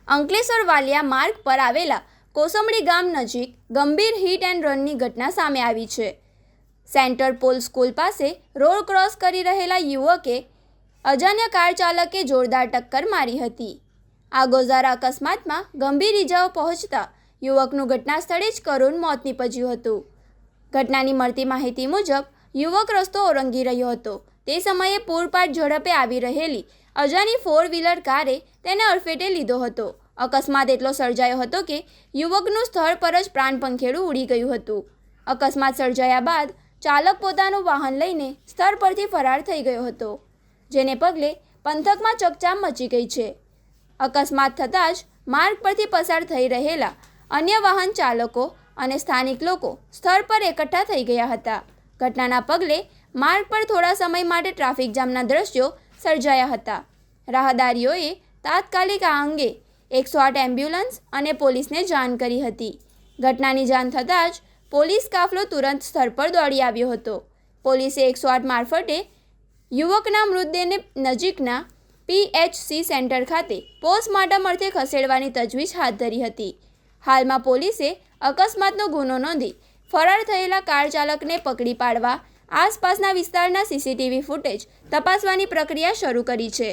અંકલેશ્વર વાલિયા માર્ગ પર આવેલા કોસંબડી ગામ નજીક ગંભીર હિટ એન્ડ રનની ઘટના સામે આવી છે. સેન્ટર પોલ સ્કૂલ પાસે રોડ ક્રોસ કરી રહેલા યુવકે અજાણ્યા કાર ચાલકે જોરદાર ટક્કર મારી હતી. આ ગોઝારા અકસ્માતમાં ગંભીર ઇજાઓ પહોંચતા યુવકનું ઘટના સ્થળે જ કરુણ મોત નીપજ્યું હતું. ઘટનાની મળતી માહિતી મુજબ યુવક રસ્તો ઓળંગી રહ્યો હતો. તે સમયે પૂરપાટ ઝડપે આવી રહેલી અજાણી 4-વ્હીલર કારે તેને અડફેટે લીધો હતો. અકસ્માત એટલો સર્જાયો હતો કે યુવકનું સ્થળ પર જ પ્રાણ પંખેડું ઉડી ગયું હતું. અકસ્માત સર્જાયા બાદ ચાલક પોતાનું વાહન લઈને સ્થળ પરથી ફરાર થઈ ગયો હતો, જેને પગલે પંથકમાં ચકચાર મચી ગઈ છે. અકસ્માત થતાં જ માર્ગ પરથી પસાર થઈ રહેલા અન્ય વાહન ચાલકો અને સ્થાનિક લોકો સ્થળ પર એકઠા થઈ ગયા હતા. ઘટનાના પગલે માર્ગ પર થોડા સમય માટે ટ્રાફિક જામના દ્રશ્યો સર્જાયા હતા. રાહદારીઓએ તાત્કાલિક આ અંગે 108 એમ્બ્યુલન્સ અને પોલીસને જાણ કરી હતી. ઘટનાની જાણ થતાં જ પોલીસ કાફલો તુરંત સ્થળ પર દોડી આવ્યો હતો. પોલીસે 108 મારફતે યુવકના મૃતદેહને નજીકના PHC સેન્ટર ખાતે પોસ્ટમોર્ટમ અર્થે ખસેડવાની તજવીજ હાથ ધરી હતી. હાલમાં પોલીસે અકસ્માતનો ગુનો નોંધી ફરાર થયેલા કાર ચાલકને પકડી પાડવા આસપાસના વિસ્તારના CCTV ફૂટેજ તપાસવાની પ્રક્રિયા શરૂ કરી છે.